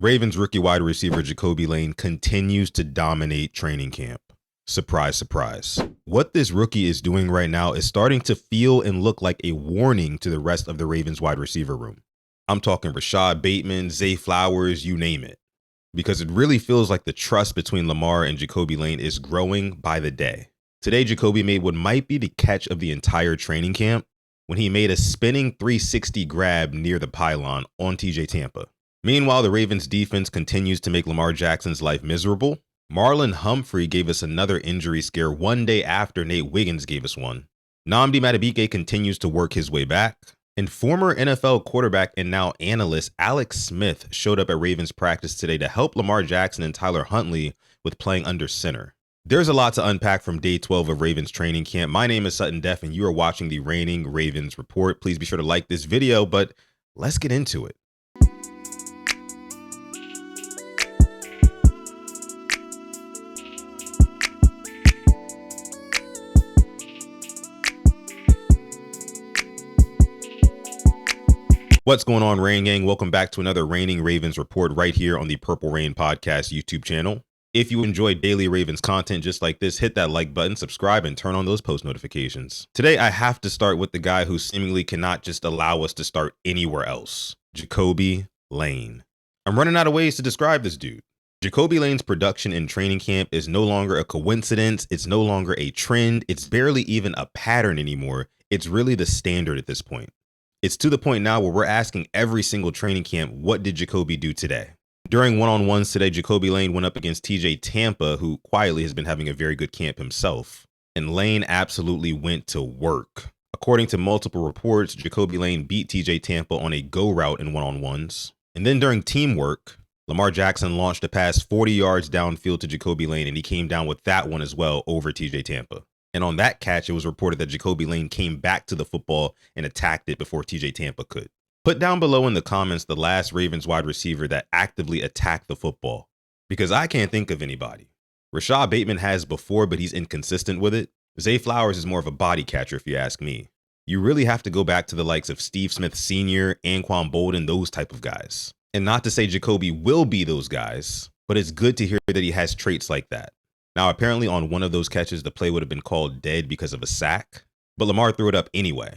Ravens rookie wide receiver Jacobe Lane continues to dominate training camp. Surprise, surprise. What this rookie is doing right now is starting to feel and look like a warning to the rest of the Ravens wide receiver room. I'm talking Rashod Bateman, Zay Flowers, you name it. Because it really feels like the trust between Lamar and Jacobe Lane is growing by the day. Today, Jacobe made what might be the catch of the entire training camp when he made a spinning 360 grab near the pylon on T.J. Tampa. Meanwhile, the Ravens defense continues to make Lamar Jackson's life miserable. Marlon Humphrey gave us another injury scare one day after Nate Wiggins gave us one. Nnamdi Madubuike continues to work his way back. And former NFL quarterback and now analyst Alex Smith showed up at Ravens practice today to help Lamar Jackson and Tyler Huntley with playing under center. There's a lot to unpack from day 12 of Ravens training camp. My name is Sutton Def and you are watching the Reigning Ravens Report. Please be sure to like this video, but let's get into it. What's going on, Rain Gang? Welcome back to another Reigning Ravens Report right here on the Purple Rain Podcast YouTube channel. If you enjoy daily Ravens content just like this, hit that like button, subscribe, and turn on those post notifications. Today, I have to start with the guy who seemingly cannot just allow us to start anywhere else, Jacobe Lane. I'm running out of ways to describe this dude. Jacobe Lane's production in training camp is no longer a coincidence. It's no longer a trend. It's barely even a pattern anymore. It's really the standard at this point. It's to the point now where we're asking every single training camp, what did Jacobe do today? During one-on-ones today, Jacobe Lane went up against T.J. Tampa, who quietly has been having a very good camp himself. And Lane absolutely went to work. According to multiple reports, Jacobe Lane beat T.J. Tampa on a go route in one-on-ones. And then during teamwork, Lamar Jackson launched a pass 40 yards downfield to Jacobe Lane, and he came down with that one as well over T.J. Tampa. And on that catch, it was reported that Jacobe Lane came back to the football and attacked it before T.J. Tampa could. Put down below in the comments the last Ravens wide receiver that actively attacked the football, because I can't think of anybody. Rashod Bateman has before, but he's inconsistent with it. Zay Flowers is more of a body catcher, if you ask me. You really have to go back to the likes of Steve Smith Sr., Anquan Bolden, those type of guys. And not to say Jacobe will be those guys, but it's good to hear that he has traits like that. Now, apparently on one of those catches, the play would have been called dead because of a sack, but Lamar threw it up anyway.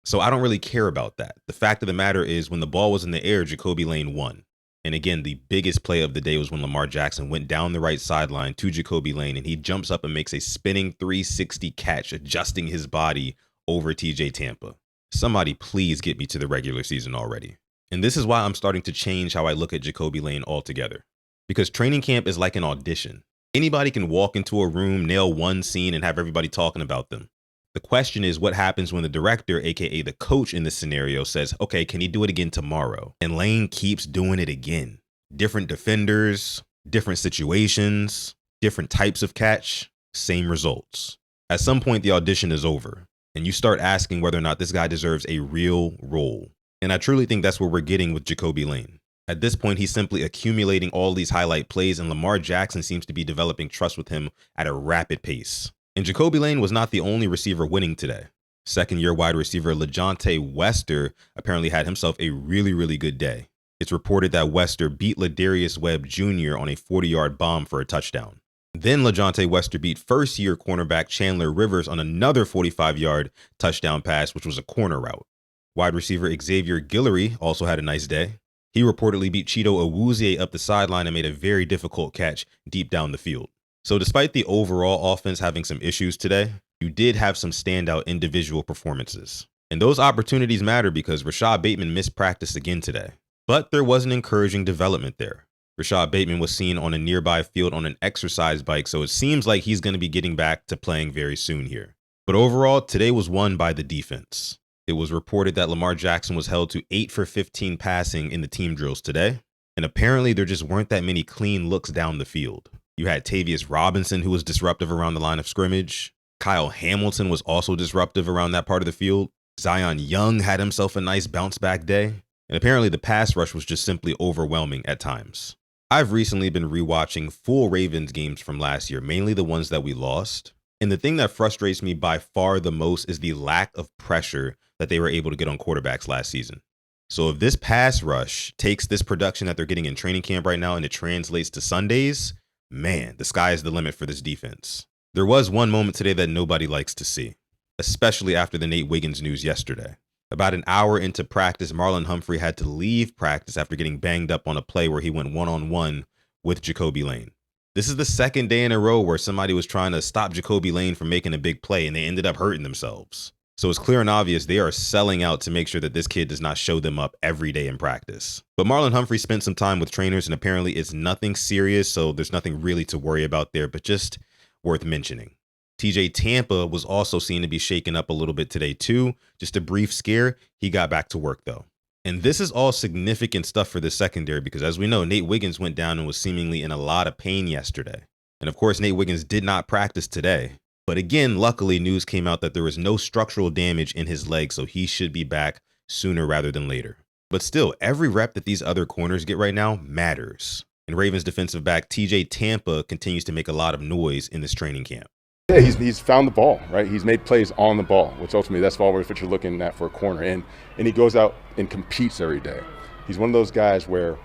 So I don't really care about that. The fact of the matter is when the ball was in the air, Jacobe Lane won. And again, the biggest play of the day was when Lamar Jackson went down the right sideline to Jacobe Lane and he jumps up and makes a spinning 360 catch, adjusting his body over T.J. Tampa. Somebody please get me to the regular season already. And this is why I'm starting to change how I look at Jacobe Lane altogether. Because training camp is like an audition. Anybody can walk into a room, nail one scene, and have everybody talking about them. The question is what happens when the director, aka the coach in this scenario, says, okay, can he do it again tomorrow? And Lane keeps doing it again. Different defenders, different situations, different types of catch, same results. At some point, the audition is over, and you start asking whether or not this guy deserves a real role. And I truly think that's what we're getting with Jacobe Lane. At this point, he's simply accumulating all these highlight plays, and Lamar Jackson seems to be developing trust with him at a rapid pace. And Jacobe Lane was not the only receiver winning today. Second-year wide receiver LaJohntay Wester apparently had himself a really good day. It's reported that Wester beat Ladarius Webb Jr. on a 40-yard bomb for a touchdown. Then LaJohntay Wester beat first-year cornerback Chandler Rivers on another 45-yard touchdown pass, which was a corner route. Wide receiver Xavier Guillory also had a nice day. He reportedly beat Chido Awuzie up the sideline and made a very difficult catch deep down the field. So despite the overall offense having some issues today, you did have some standout individual performances. And those opportunities matter because Rashod Bateman missed practice again today. But there was an encouraging development there. Rashod Bateman was seen on a nearby field on an exercise bike, so it seems like he's going to be getting back to playing very soon here. But overall, today was won by the defense. It was reported that Lamar Jackson was held to 8 for 15 passing in the team drills today. And apparently there just weren't that many clean looks down the field. You had Tavius Robinson, who was disruptive around the line of scrimmage. Kyle Hamilton was also disruptive around that part of the field. Zion Young had himself a nice bounce back day. And apparently the pass rush was just simply overwhelming at times. I've recently been rewatching full Ravens games from last year, mainly the ones that we lost. And the thing that frustrates me by far the most is the lack of pressure that they were able to get on quarterbacks last season. So if this pass rush takes this production that they're getting in training camp right now and it translates to Sundays, man, the sky is the limit for this defense. There was one moment today that nobody likes to see, especially after the Nate Wiggins news yesterday. About an hour into practice, Marlon Humphrey had to leave practice after getting banged up on a play where he went one-on-one with Jacobe Lane. This is the second day in a row where somebody was trying to stop Jacobe Lane from making a big play and they ended up hurting themselves. So it's clear and obvious they are selling out to make sure that this kid does not show them up every day in practice. But Marlon Humphrey spent some time with trainers and apparently it's nothing serious, so there's nothing really to worry about there, but just worth mentioning. T.J. Tampa was also seen to be shaken up a little bit today too. Just a brief scare. He got back to work though. And this is all significant stuff for the secondary because as we know, Nate Wiggins went down and was seemingly in a lot of pain yesterday. And of course, Nate Wiggins did not practice today. But again, luckily, news came out that there was no structural damage in his leg, so he should be back sooner rather than later. But still, every rep that these other corners get right now matters. And Ravens defensive back T.J. Tampa continues to make a lot of noise in this training camp. Yeah, he's found the ball, right? He's made plays on the ball, which ultimately that's always what you're looking at for a corner. And he goes out and competes every day. He's one of those guys where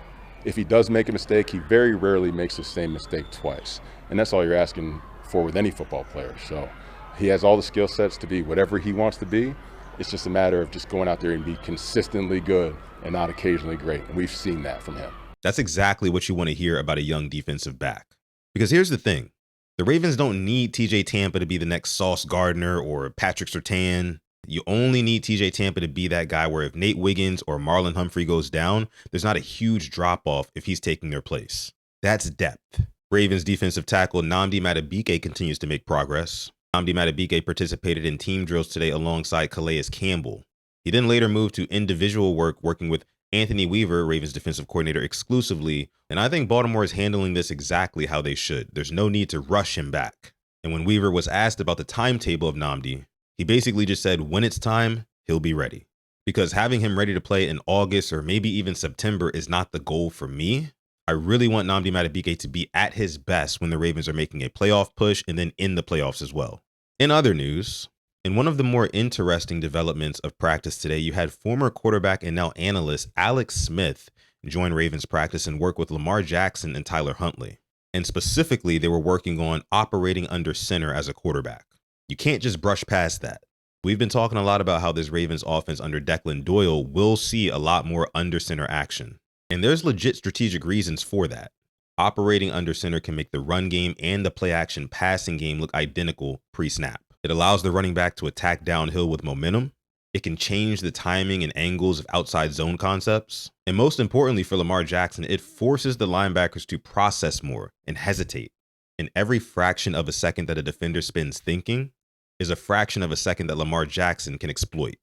if he does make a mistake, he very rarely makes the same mistake twice. And that's all you're asking for with any football player. So he has all the skill sets to be whatever he wants to be. It's just a matter of just going out there and be consistently good and not occasionally great. And we've seen that from him. That's exactly what you want to hear about a young defensive back. Because here's the thing. The Ravens don't need T.J. Tampa to be the next Sauce Gardner or Patrick Surtain. You only need T.J. Tampa to be that guy where if Nate Wiggins or Marlon Humphrey goes down, there's not a huge drop-off if he's taking their place. That's depth. Ravens defensive tackle Nnamdi Madubuike continues to make progress. Nnamdi Madubuike participated in team drills today alongside Calais Campbell. He then later moved to individual work working with Anthony Weaver, Ravens defensive coordinator, exclusively, and I think Baltimore is handling this exactly how they should. There's no need to rush him back. And when Weaver was asked about the timetable of Nnamdi, he basically just said when it's time, he'll be ready. Because having him ready to play in August or maybe even September is not the goal for me. I really want Nnamdi Madubuike to be at his best when the Ravens are making a playoff push and then in the playoffs as well. In other news, in one of the more interesting developments of practice today, you had former quarterback and now analyst Alex Smith join Ravens practice and work with Lamar Jackson and Tyler Huntley. And specifically, they were working on operating under center as a quarterback. You can't just brush past that. We've been talking a lot about how this Ravens offense under Declan Doyle will see a lot more under center action. And there's legit strategic reasons for that. Operating under center can make the run game and the play action passing game look identical pre-snap. It allows the running back to attack downhill with momentum. It can change the timing and angles of outside zone concepts. And most importantly for Lamar Jackson, it forces the linebackers to process more and hesitate. And every fraction of a second that a defender spends thinking is a fraction of a second that Lamar Jackson can exploit.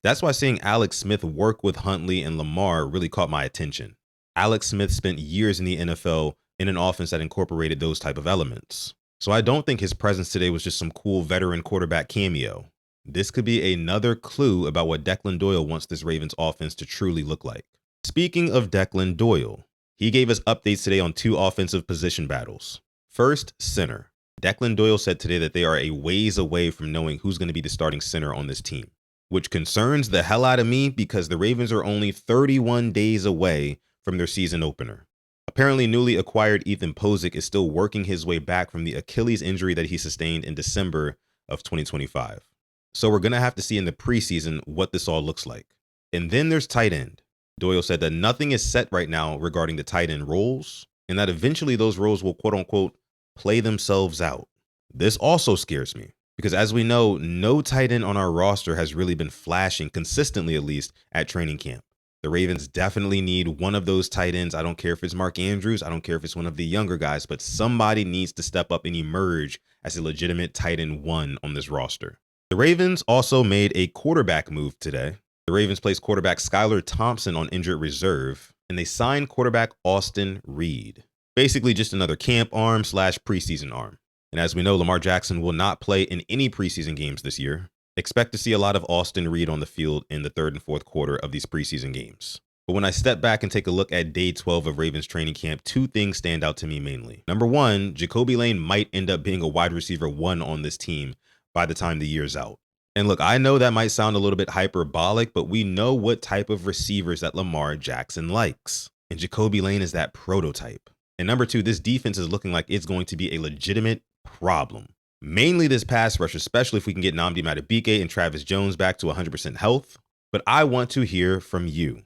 That's why seeing Alex Smith work with Huntley and Lamar really caught my attention. Alex Smith spent years in the NFL in an offense that incorporated those type of elements. So I don't think his presence today was just some cool veteran quarterback cameo. This could be another clue about what Declan Doyle wants this Ravens offense to truly look like. Speaking of Declan Doyle, he gave us updates today on two offensive position battles. First, center. Declan Doyle said today that they are a ways away from knowing who's going to be the starting center on this team, which concerns the hell out of me because the Ravens are only 31 days away from their season opener. Apparently, newly acquired Ethan Pozick is still working his way back from the Achilles injury that he sustained in December of 2025. So we're going to have to see in the preseason what this all looks like. And then there's tight end. Doyle said that nothing is set right now regarding the tight end roles, and that eventually those roles will quote unquote play themselves out. This also scares me because as we know, no tight end on our roster has really been flashing consistently, at least at training camp. The Ravens definitely need one of those tight ends. I don't care if it's Mark Andrews. I don't care if it's one of the younger guys, but somebody needs to step up and emerge as a legitimate tight end one on this roster. The Ravens also made a quarterback move today. The Ravens placed quarterback Skylar Thompson on injured reserve, and they signed quarterback Austin Reed. Basically just another camp arm / preseason arm. And as we know, Lamar Jackson will not play in any preseason games this year. Expect to see a lot of Austin Reed on the field in the third and fourth quarter of these preseason games. But when I step back and take a look at day 12 of Ravens training camp, two things stand out to me mainly. Number one, Jacobe Lane might end up being a wide receiver one on this team by the time the year's out. And look, I know that might sound a little bit hyperbolic, but we know what type of receivers that Lamar Jackson likes. And Jacobe Lane is that prototype. And number two, this defense is looking like it's going to be a legitimate problem. Mainly this pass rush, especially if we can get Nnamdi Madubuike and Travis Jones back to 100% health. But I want to hear from you.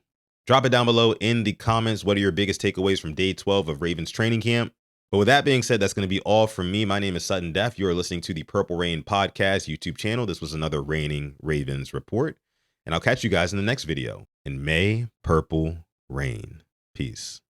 Drop it down below in the comments. What are your biggest takeaways from day 12 of Ravens training camp? But with that being said, that's going to be all from me. My name is Sutton Def. You are listening to the Purple Rain Podcast YouTube channel. This was another Raining Ravens report. And I'll catch you guys in the next video. And may purple rain. Peace.